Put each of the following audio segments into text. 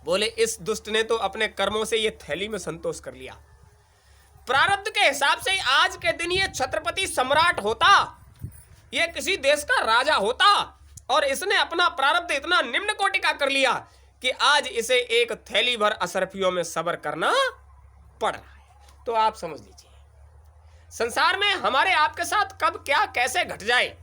बोले इस दुष्ट ने तो अपने कर्मों से ये थैली में संतोष कर लिया। प्रारब्ध के हिसाब से आज के दिन ये छत्रपति सम्राट होता, ये किसी देश का राजा होता, और इसने अपना प्रारब्ध इतना निम्न कोटि का कर लिया कि आज इसे एक थैली भर असरफियों में सब्र करना पड़ रहा है। तो आप समझ लीजिए संसार में हमारे आपके साथ कब क्या कैसे घट जाए,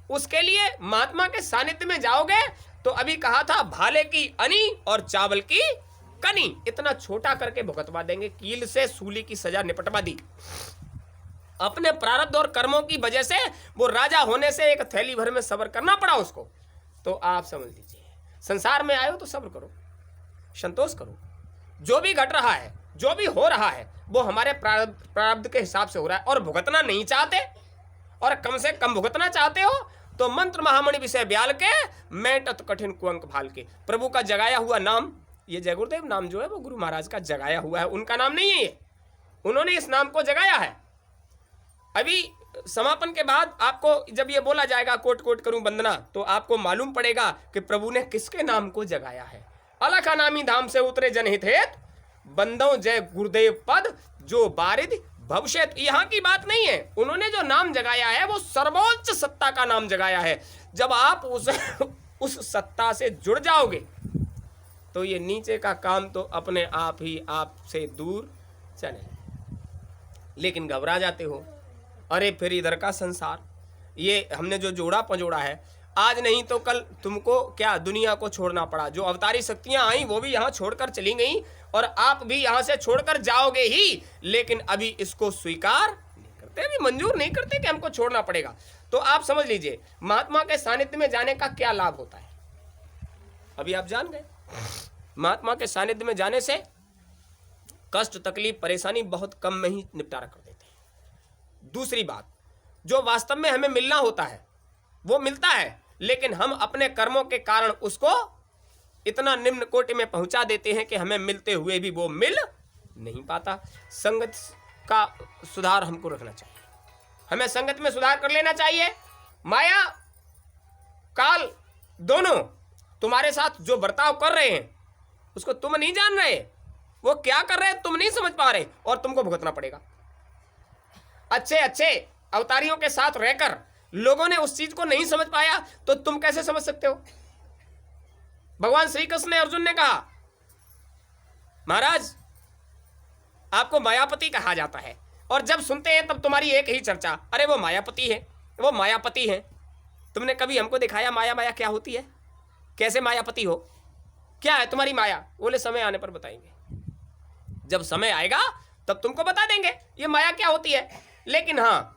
उसके लिए महात्मा के सानिध्य में जाओगे तो अभी कहा था भाले की अनी और चावल की कनी, इतना छोटा करके भुगतवा देंगे, कील से सूली की सजा निपटवा दी। अपने प्रारब्ध और कर्मों की वजह से वो राजा होने से एक थैली भर में सब्र करना पड़ा उसको। तो आप समझ लीजिए संसार में आए हो तो सब्र करो, संतोष करो, जो भी घट रहा है जो भी हो रहा है वो हमारे प्रारब्ध के हिसाब से हो रहा है। और भुगतना नहीं चाहते और कम से कम भुगतना चाहते हो तो मंत्र महामणि विषय ब्याल के मेटत कठिन कुअंक भाल के, प्रभु का जगाया हुआ नाम, ये जय गुरुदेव नाम जो है वो गुरु महाराज का जगाया हुआ है, उनका नाम नहीं है ये, उन्होंने इस नाम को जगाया है। अभी समापन के बाद आपको जब ये बोला जाएगा कोट कोट करूं वंदना, तो आपको मालूम पड़ेगा कि प्रभु ने किसके नाम को जगाया है। अलखा नामी धाम से उतरे जनहित हेत बंदों जय गुरुदेव पद जो बारिद भविष्य। यहाँ की बात नहीं है, उन्होंने जो नाम जगाया है वो सर्वोच्च सत्ता का नाम जगाया है। जब आप उस सत्ता से जुड़ जाओगे तो ये नीचे का काम तो अपने आप ही आपसे दूर चले। लेकिन घबरा जाते हो, अरे फिर इधर का संसार, ये हमने जो जोड़ा पजोड़ा है, आज नहीं तो कल तुमको क्या दुनिया को छोड़ना पड़ा। जो अवतारी शक्तियां आई वो भी यहाँ छोड़कर चली गई और आप भी यहाँ से छोड़कर जाओगे ही, लेकिन अभी इसको स्वीकार नहीं करते, अभी मंजूर नहीं करते कि हमको छोड़ना पड़ेगा। तो आप समझ लीजिए महात्मा के सानिध्य में जाने का क्या लाभ होता है, अभी आप जान गए। महात्मा के सानिध्य में जाने से कष्ट तकलीफ परेशानी बहुत कम में ही निपटारा कर देते हैं। दूसरी बात, जो वास्तव में हमें मिलना होता है वो मिलता है, लेकिन हम अपने कर्मों के कारण उसको इतना निम्न कोटि में पहुंचा देते हैं कि हमें मिलते हुए भी वो मिल नहीं पाता। संगत का सुधार हमको रखना चाहिए, हमें संगत में सुधार कर लेना चाहिए। माया काल दोनों तुम्हारे साथ जो बर्ताव कर रहे हैं उसको तुम नहीं जान रहे, वो क्या कर रहे हैं तुम नहीं समझ पा रहे, और तुमको भुगतना पड़ेगा। अच्छे अच्छे अवतारियों के साथ रहकर लोगों ने उस चीज को नहीं समझ पाया तो तुम कैसे समझ सकते हो। भगवान श्री कृष्ण ने अर्जुन ने कहा महाराज आपको मायापति कहा जाता है, और जब सुनते हैं तब तुम्हारी एक ही चर्चा, अरे वो मायापति है, वो मायापति है। तुमने कभी हमको दिखाया माया माया क्या होती है, कैसे मायापति हो, क्या है तुम्हारी माया। बोले समय आने पर बताएंगे, जब समय आएगा तब तुमको बता देंगे ये माया क्या होती है। लेकिन हाँ,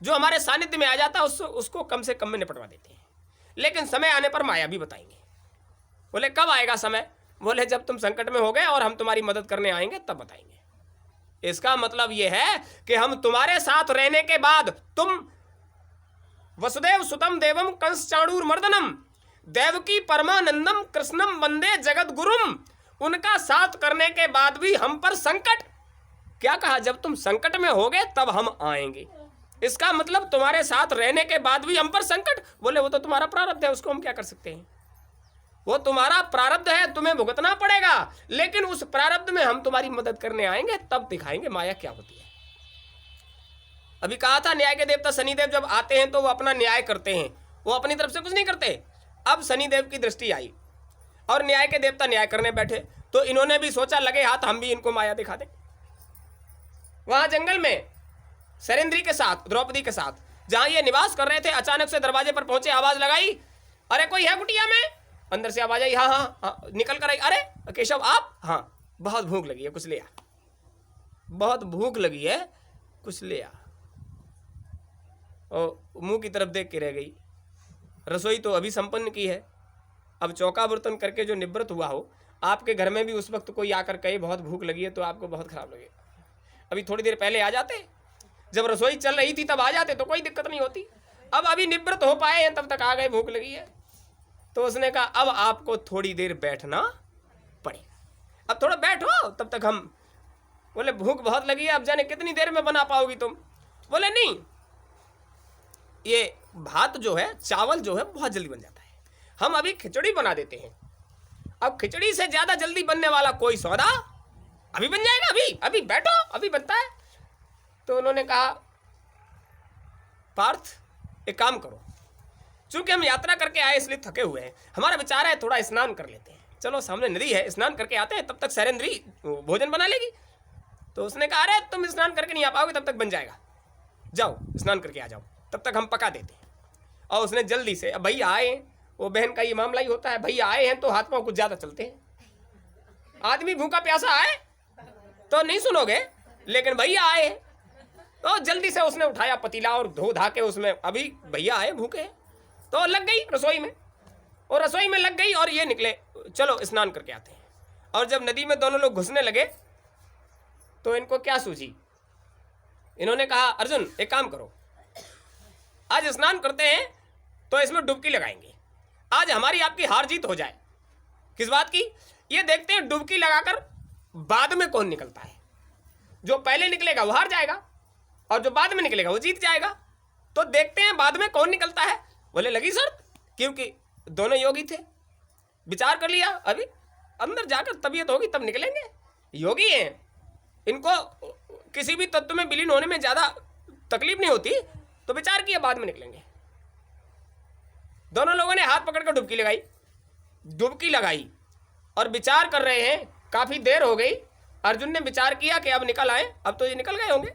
जो हमारे सानिध्य में आ जाता है उसको कम से कम में निपटवा देते हैं, लेकिन समय आने पर माया भी बताएंगे। बोले कब आएगा समय, बोले जब तुम संकट में हो गए और हम तुम्हारी मदद करने आएंगे तब बताएंगे। इसका मतलब यह है कि हम तुम्हारे साथ रहने के बाद तुम वसुदेव सुतम देवम कंस चाणूर मर्दनम देवकी परमानंदम कृष्णम वंदे जगत गुरुम, उनका साथ करने के बाद भी हम पर संकट, क्या कहा जब तुम संकट में होगे तब हम आएंगे। इसका मतलब तुम्हारे साथ रहने के बाद भी हम पर संकट। बोले वो तो तुम्हारा प्रारब्ध है, उसको हम क्या कर सकते हैं, वो तुम्हारा प्रारब्ध है, तुम्हें भुगतना पड़ेगा, लेकिन उस प्रारब्ध में हम तुम्हारी मदद करने आएंगे तब दिखाएंगे माया क्या होती है। अभी कहा था न्याय के देवता शनिदेव जब आते हैं तो वो अपना न्याय करते हैं, वो अपनी तरफ से कुछ नहीं करते। अब शनिदेव की दृष्टि आई और न्याय के देवता न्याय करने बैठे, तो इन्होंने भी सोचा लगे हाथ हम भी इनको माया दिखा दें। वहां जंगल में सरेंद्री के साथ द्रौपदी के साथ जहां ये निवास कर रहे थे, अचानक से दरवाजे पर पहुंचे, आवाज लगाई, अरे कोई है कुटिया में। अंदर से आवाज आई, हाँ हाँ हाँ, निकल कर आई, अरे केशव आप, हाँ बहुत भूख लगी है कुछ ले आ, बहुत भूख लगी है कुछ ले आ। और मुंह की तरफ देख के रह गई। रसोई तो अभी संपन्न की है, अब चौका बर्तन करके जो निवृत्त हुआ हो, आपके घर में भी उस वक्त कोई आकर कहे बहुत भूख लगी है तो आपको बहुत खराब लगेगा। अभी थोड़ी देर पहले आ जाते, जब रसोई चल रही थी तब आ जाते तो कोई दिक्कत नहीं होती। अब अभी निवृत्त हो पाए हैं तब तक आ गए, भूख लगी है। तो उसने कहा अब आपको थोड़ी देर बैठना पड़ेगा, अब थोड़ा बैठो तब तक हम। बोले भूख बहुत लगी है, अब जाने कितनी देर में बना पाओगी तुम। बोले नहीं, ये भात जो है, चावल जो है बहुत जल्दी बन जाता है, हम अभी खिचड़ी बना देते हैं अब खिचड़ी से ज्यादा जल्दी बनने वाला कोई सौदा अभी बन जाएगा, अभी अभी बैठो, अभी बनता है। तो उन्होंने कहा पार्थ एक काम करो, चूंकि हम यात्रा करके आए इसलिए थके हुए हैं, हमारा विचार है थोड़ा स्नान कर लेते हैं, चलो सामने नदी है, स्नान करके आते हैं, तब तक शैलेंद्री भोजन बना लेगी। तो उसने कहा अरे तुम स्नान करके नहीं आ पाओगे, तब तक बन जाएगा, जाओ स्नान करके आ जाओ, तब तक हम पका देते हैं। और उसने जल्दी से, अब भैया आए, वो बहन का ये मामला ही होता है, भैया आए हैं तो हाथ पांव कुछ ज़्यादा चलते हैं। आदमी भूखा प्यासा आए तो नहीं सुनोगे, लेकिन भैया आए तो जल्दी से उसने उठाया पतीला और धो धा के उसमें, अभी भैया आए भूखे तो लग गई रसोई में, और रसोई में लग गई और ये निकले चलो स्नान करके आते हैं। और जब नदी में दोनों लोग घुसने लगे तो इनको क्या सूझी, इन्होंने कहा अर्जुन एक काम करो, आज स्नान करते हैं तो इसमें डुबकी लगाएंगे, आज हमारी आपकी हार जीत हो जाए। किस बात की, ये देखते हैं डुबकी लगाकर बाद में कौन निकलता है, जो पहले निकलेगा वो हार जाएगा और जो बाद में निकलेगा वो जीत जाएगा। तो देखते हैं बाद में कौन निकलता है। बोले लगी शर्त, क्योंकि दोनों योगी थे, विचार कर लिया अभी अंदर जाकर तबीयत होगी तब निकलेंगे, योगी हैं, इनको किसी भी तत्व में विलीन होने में ज्यादा तकलीफ नहीं होती, तो विचार किया बाद में निकलेंगे। दोनों लोगों ने हाथ पकड़कर डुबकी लगाई, डुबकी लगाई और विचार कर रहे हैं, काफी देर हो गई। अर्जुन ने विचार किया कि अब निकल आए, अब तो ये निकल गए होंगे,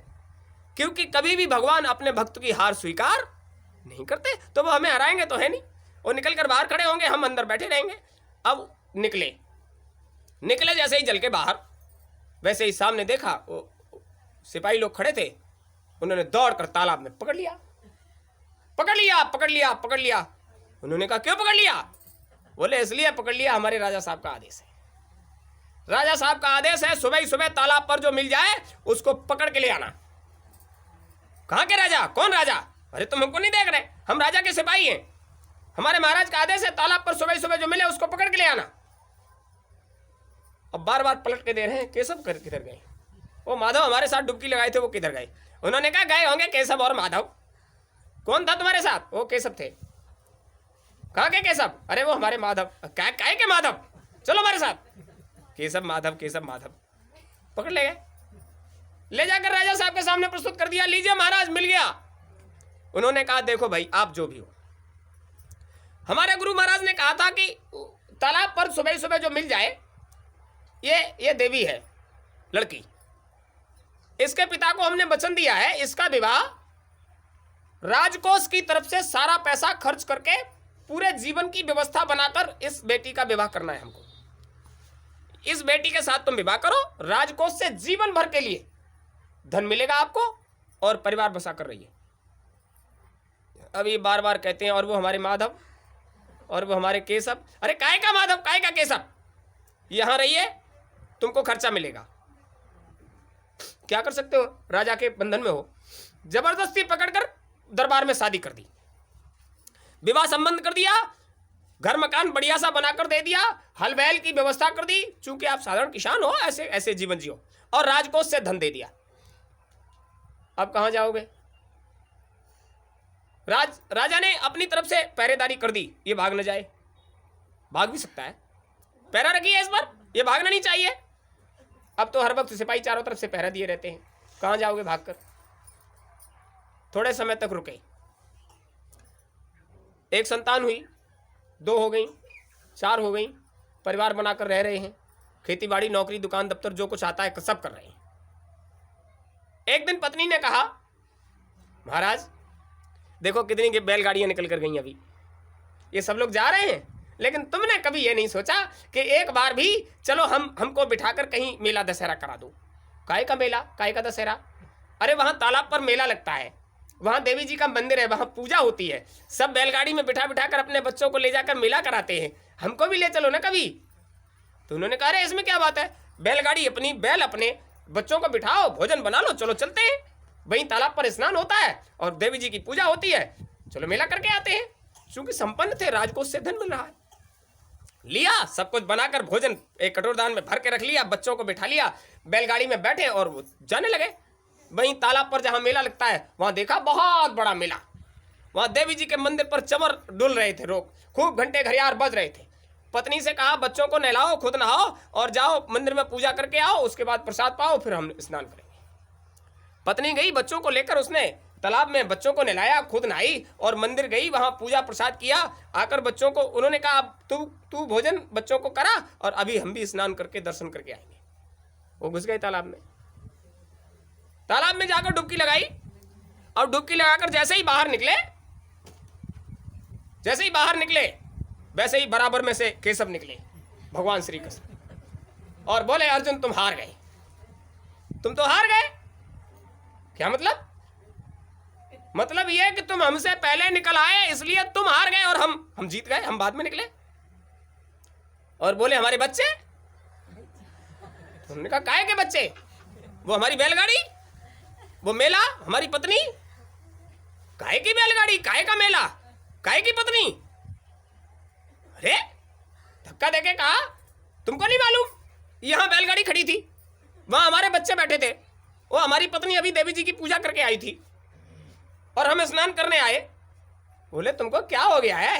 क्योंकि कभी भी भगवान अपने भक्त की हार स्वीकार नहीं करते, तो वो हमें हराएंगे तो है नहीं, वो निकल कर बाहर खड़े होंगे, हम अंदर बैठे रहेंगे। अब निकले जैसे ही जल के बाहर, वैसे ही सामने देखा वो सिपाही लोग खड़े थे, उन्होंने दौड़कर तालाब में पकड़ लिया, पकड़ लिया पकड़ लिया पकड़ लिया। उन्होंने कहा क्यों पकड़ लिया? बोले इसलिए पकड़ लिया, हमारे राजा साहब का आदेश है, राजा साहब का आदेश है, सुबह ही सुबह तालाब पर जो मिल जाए उसको पकड़ के ले आना। कहाँ के राजा? कौन राजा? अरे तुम हमको नहीं देख रहे, हम राजा के सिपाही हैं, हमारे महाराज का आदेश है, तालाब पर सुबह सुबह जो मिले उसको पकड़ के ले आना। अब बार बार पलट के दे रहे हैं, केशव किधर गए? वो माधव हमारे साथ डुबकी लगाए थे, वो किधर गए? उन्होंने कहा गए होंगे केशव और माधव। कौन था तुम्हारे साथ? वो केशव थे। कहाँ के केशव? अरे वो हमारे माधव। क्या के माधव? चलो हमारे साथ। केशव माधव केशव माधव, पकड़ ले गए, ले जाकर राजा साहब के सामने प्रस्तुत कर दिया, लीजिए महाराज मिल गया। उन्होंने कहा देखो भाई आप जो भी हो, हमारे गुरु महाराज ने कहा था कि तालाब पर सुबह सुबह जो मिल जाए, ये देवी है लड़की, इसके पिता को हमने वचन दिया है, इसका विवाह राजकोष की तरफ से सारा पैसा खर्च करके पूरे जीवन की व्यवस्था बनाकर इस बेटी का विवाह करना है हमको। इस बेटी के साथ तुम विवाह करो, राजकोष से जीवन भर के लिए धन मिलेगा आपको और परिवार बसा कर रहिए। अब ये बार बार कहते हैं और वो हमारे माधव और वो हमारे केशव। अरे काय का माधव काय का केशव, यहां रहिए तुमको खर्चा मिलेगा। क्या कर सकते हो, राजा के बंधन में हो। जबरदस्ती पकड़कर दरबार में शादी कर दी, विवाह संबंध कर दिया, घर मकान बढ़िया सा बनाकर दे दिया, हल बैल की व्यवस्था कर दी, चूंकि आप साधारण किसान हो, ऐसे ऐसे जीवन जियो, और राजकोष से धन दे दिया। अब कहां जाओगे? राजा ने अपनी तरफ से पहरेदारी कर दी, ये भाग न जाए। भाग भी सकता है, पहरा रखिए इस पर, ये भागना नहीं चाहिए। अब तो हर वक्त सिपाही चारों तरफ से पहरा दिए रहते हैं, कहां जाओगे भागकर? थोड़े समय तक रुके, एक संतान हुई, 2 हो गई, 4 हो गई, परिवार बनाकर रह रहे हैं, खेती बाड़ी नौकरी दुकान दफ्तर जो कुछ आता है सब कर रहे हैं। एक दिन पत्नी ने कहा महाराज देखो कितनी बैलगाड़ियां निकल कर गई, अभी ये सब लोग जा रहे हैं, लेकिन तुमने कभी ये नहीं सोचा कि एक बार भी चलो हमको बिठाकर कहीं मेला दशहरा करा दो। काय का मेला, काय का दशहरा? अरे वहां तालाब पर मेला लगता है, वहां देवी जी का मंदिर है, वहां पूजा होती है, सब बैलगाड़ी में बिठा बिठा कर अपने बच्चों को ले जाकर मेला कराते हैं, हमको भी ले चलो ना कभी। तो उन्होंने कहा अरे इसमें क्या बात है, बैलगाड़ी अपनी, बैल अपने, बच्चों को बिठाओ, भोजन बना लो, चलो चलते हैं, वहीं तालाब पर स्नान होता है और देवी जी की पूजा होती है, चलो मेला करके आते हैं। चूंकि संपन्न थे, राजकोष से धन मिल रहा है, लिया सब कुछ बनाकर, भोजन एक कटोरदान में भर के रख लिया, बच्चों को बिठा लिया, बैलगाड़ी में बैठे और वो जाने लगे। वहीं तालाब पर जहां मेला लगता है वहां देखा बहुत बड़ा मेला, वहां देवी जी के मंदिर पर चमर डुल रहे थे लोग, खूब घंटे घड़ियाल बज रहे थे, पत्नी से कहा बच्चों को नहलाओ, खुद नहाओ और जाओ मंदिर में पूजा करके आओ, उसके बाद प्रसाद पाओ, फिर हम स्नान करेंगे। पत्नी गई, बच्चों को लेकर उसने तालाब में बच्चों को नहलाया, खुद नहाई और मंदिर गई, वहां पूजा प्रसाद किया। आकर बच्चों को उन्होंने कहा अब तू भोजन बच्चों को करा और अभी हम भी स्नान करके दर्शन करके आएंगे। वो घुस गए तालाब में। तालाब में जाकर डुबकी लगाई और डुबकी लगाकर जैसे ही बाहर निकले वैसे ही बराबर में से केशव निकले, भगवान श्री कृष्ण, और बोले अर्जुन तुम हार गए, तुम तो हार गए। क्या मतलब? मतलब यह कि तुम हमसे पहले निकल आए इसलिए तुम हार गए और हम जीत गए, हम बाद में निकले। और बोले हमारे बच्चे। तुमने कहा काहे के बच्चे? वो हमारी बैलगाड़ी, वो मेला, हमारी पत्नी। काहे की बैलगाड़ी, काहे का मेला, काहे की पत्नी? अरे धक्का देके कहा तुमको नहीं मालूम यहां बैलगाड़ी खड़ी थी, वहां हमारे बच्चे बैठे थे, वो हमारी पत्नी अभी देवी जी की पूजा करके आई थी और हम स्नान करने आए। बोले तुमको क्या हो गया है?